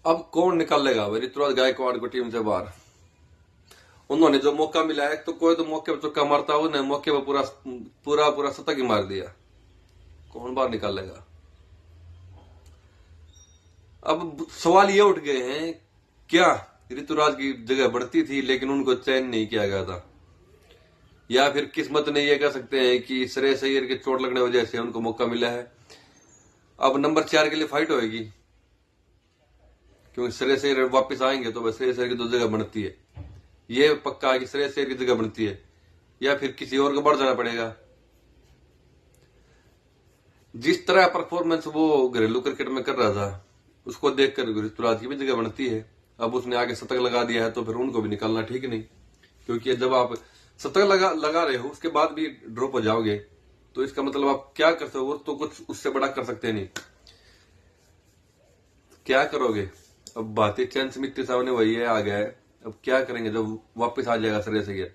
अब कौन निकालेगा भाई ऋतुराज गायकवाड़ को टीम से बाहर। उन्होंने जो मौका मिला है, तो कोई तो मौके पर तुक्का मारता, उन्होंने मौके पर पूरा पूरा पूरा शतक ही मार दिया। कौन बाहर निकालेगा। अब सवाल ये उठ गए हैं, क्या ऋतुराज की जगह बढ़ती थी लेकिन उनको चयन नहीं किया गया था, या फिर किस्मत ने ये कह सकते हैं कि श्रेयस अय्यर के चोट लगने वजह से उनको मौका मिला है। अब नंबर 4 के लिए फाइट होगी, क्योंकि श्रेयस अय्यर वापस आएंगे तो बस श्रेयस अय्यर की 2 जगह बनती है। ये पक्का है कि श्रेयस अय्यर की जगह बनती है, या फिर किसी और को बढ़ जाना पड़ेगा। जिस तरह परफॉर्मेंस वो घरेलू क्रिकेट में कर रहा था, उसको देखकर ऋतुराज की भी जगह बनती है। अब उसने आगे शतक लगा दिया है तो फिर उनको भी निकालना ठीक नहीं, क्योंकि जब आप शतक लगा रहे हो उसके बाद भी ड्रॉप हो जाओगे तो इसका मतलब आप क्या कर सकते हो, तो कुछ उससे बड़ा कर सकते नहीं। क्या करोगे। अब बातें चैन स्मिथ के सामने वही है, आ गया है। अब क्या करेंगे जब वापस आ जाएगा श्रेयस अय्यर।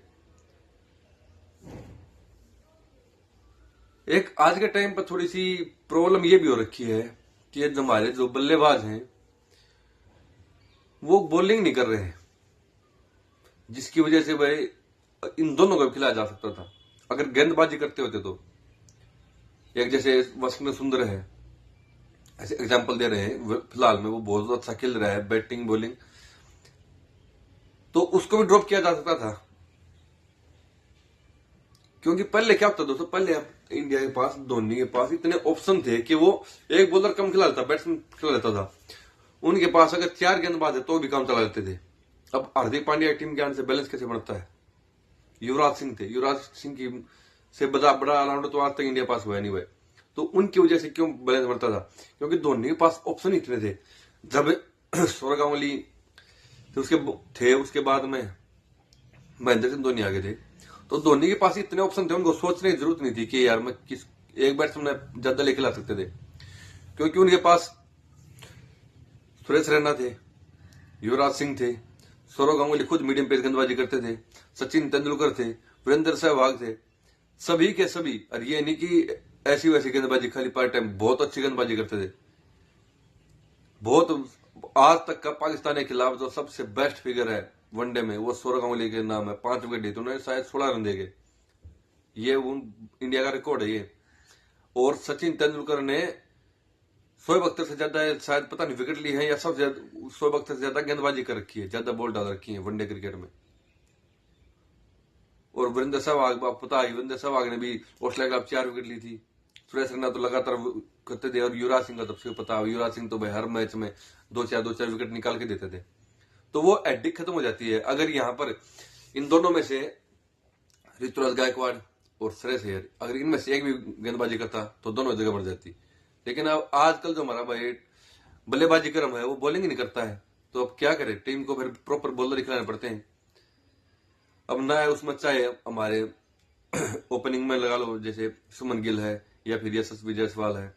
एक आज के टाइम पर थोड़ी सी प्रॉब्लम ये भी हो रखी है कि हमारे जो बल्लेबाज हैं वो बॉलिंग नहीं कर रहे हैं, जिसकी वजह से भाई इन दोनों को खिलाया जा सकता था अगर गेंदबाजी करते होते तो। एक जैसे वशिंगटन सुंदर है, ऐसे एग्जांपल दे रहे हैं, फिलहाल में वो बहुत अच्छा खेल रहा है बैटिंग बॉलिंग, तो उसको भी ड्रॉप किया जा सकता था। क्योंकि पहले क्या होता दोस्तों, पहले इंडिया के पास, धोनी के पास इतने ऑप्शन थे कि वो एक बॉलर कम खिला लेता, बैट्समैन खिला लेता था। उनके पास अगर 4 गेंदबाज है तो भी काम चला लेते थे। अब हार्दिक पांड्या टीम के आने से बैलेंस कैसे बनता है। युवराज सिंह थे, युवराज सिंह की से बड़ा ऑलराउंडर तो आज तक इंडिया पास हुआ नहीं हुआ, तो उनकी वजह से क्यों बैलेंस बनता था, क्योंकि धोनी के पास ऑप्शन इतने थे। जब सौरव गांगुली उसके बाद में महेंद्र सिंह धोनी आगे थे, तो धोनी के पास इतने ऑप्शन थे, उनको सोचने की जरूरत नहीं थी कि यार मैं किस एक बैट्समैन ज्यादा लेके ला सकते थे, क्योंकि उनके पास सुरेश रैना थे, युवराज सिंह थे, सौरव गांगुली खुद मीडियम पेस गेंदबाजी करते थे, सचिन तेंदुलकर थे, वीरेंद्र सहवाग थे, सभी के सभी। और ये नहीं कि ऐसी वैसी गेंदबाजी, खाली पार्ट टाइम बहुत अच्छी गेंदबाजी करते थे। बहुत आज तक का पाकिस्तान के खिलाफ जो सबसे बेस्ट फिगर है वनडे में, वो सौरव गांगुली के नाम है। 5 विकेट ली तो उन्होंने शायद 16 रन देगे, ये इंडिया का रिकॉर्ड है ये। और सचिन तेंदुलकर ने शोएब अख्तर से ज्यादा शायद पता नहीं विकेट ली है, या सबसे ज्यादा शोएब अख्तर से ज्यादा गेंदबाजी कर रखी है, ज्यादा बॉल डाल रखी है वनडे क्रिकेट में। और वीरेंद्र सहवाग, पता है वीरेंद्र सहवाग ने भी ऑस्ट्रेलिया के खिलाफ 4 विकेट ली थी। सुरेश रैना तो लगातार करते थे, और युवराज सिंह का तो सबसे पता है, युवराज सिंह तो भाई हर मैच में 2-4 विकेट निकाल के देते थे। तो वो एडिक खत्म हो जाती है अगर यहाँ पर इन दोनों में से ऋतुराज गायकवाड़ और श्रेयस अय्यर, अगर इनमें से एक भी गेंदबाजी करता तो दोनों जगह बढ़ जाती। लेकिन अब आजकल जो हमारा भाई बल्लेबाजी क्रम है वो बॉलिंग ही नहीं करता है, तो अब क्या करे, टीम को फिर प्रॉपर बॉलर खिलाने पड़ते हैं। अब ना है उसमें चाहे हमारे ओपनिंग में लगा लो, जैसे सुमन गिल है, या फिर यशस्वी जायसवाल है,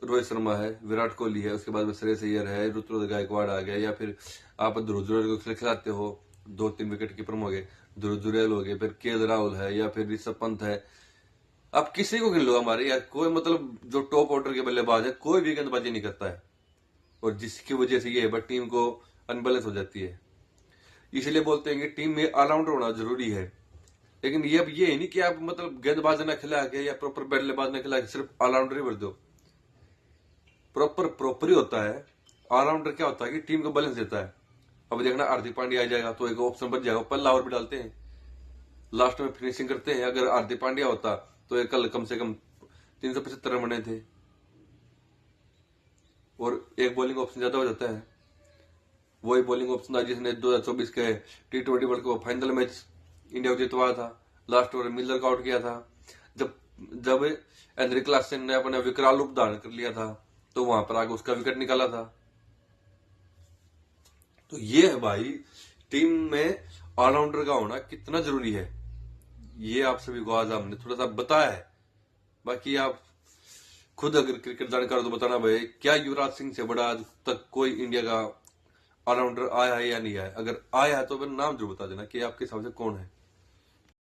रोहित शर्मा है, विराट कोहली है, उसके बाद में श्रेयस अय्यर है, ऋतुराज गायकवाड़ आ गया, या फिर आप ध्रुव जुरेल को खिलाते हो, 2-3 विकेट कीपर हो गए, ध्रुव जुरेल हो गए, फिर के राहुल है, या फिर ऋषभ पंत है। आप किसी को गिन लो हमारे, या कोई मतलब जो टॉप ऑर्डर के बल्लेबाज है कोई भी गेंदबाजी नहीं करता है, और जिसकी वजह से ये है टीम को अनबैलेंस हो जाती है। इसलिए बोलते हैं कि टीम में ऑलराउंडर होना जरूरी है। लेकिन ये अब ये नहीं कि आप मतलब गेंदबाज ना खिला के या प्रॉपर बल्लेबाज ना खिला के सिर्फ ऑलराउंडर ही भर दो। प्रॉपर ही होता है। ऑलराउंडर क्या होता है कि टीम को बैलेंस देता है। अब देखना हार्दिक पांड्या आ जाएगा तो एक ऑप्शन बच जाएगा, पल्ला और भी डालते हैं, लास्ट में फिनिशिंग करते हैं। अगर हार्दिक पांड्या होता तो एक कल कम से कम 375 रन बने थे, और एक बॉलिंग ऑप्शन ज्यादा हो जाता है। वही बॉलिंग ऑप्शन था जिसने 2024 के T20 world cup final match India को जितवाया था, लास्ट ओवर मिलर का आउट किया था। जब एंड्रिक क्लासन ने अपना विकराल रूप धारण कर लिया था तो वहां पर आगे उसका विकेट निकाला था। तो ये है भाई टीम में ऑलराउंडर का होना कितना जरूरी है, ये आप सभी को आज हमने थोड़ा सा बताया है। बाकी आप खुद अगर क्रिकेट जानकार हो तो बताना भाई, क्या युवराज सिंह से बड़ा आज तक कोई इंडिया का ऑलराउंडर आया है या नहीं आया। अगर आया है तो फिर नाम जरूर बता देना कि आपके हिसाब से कौन है।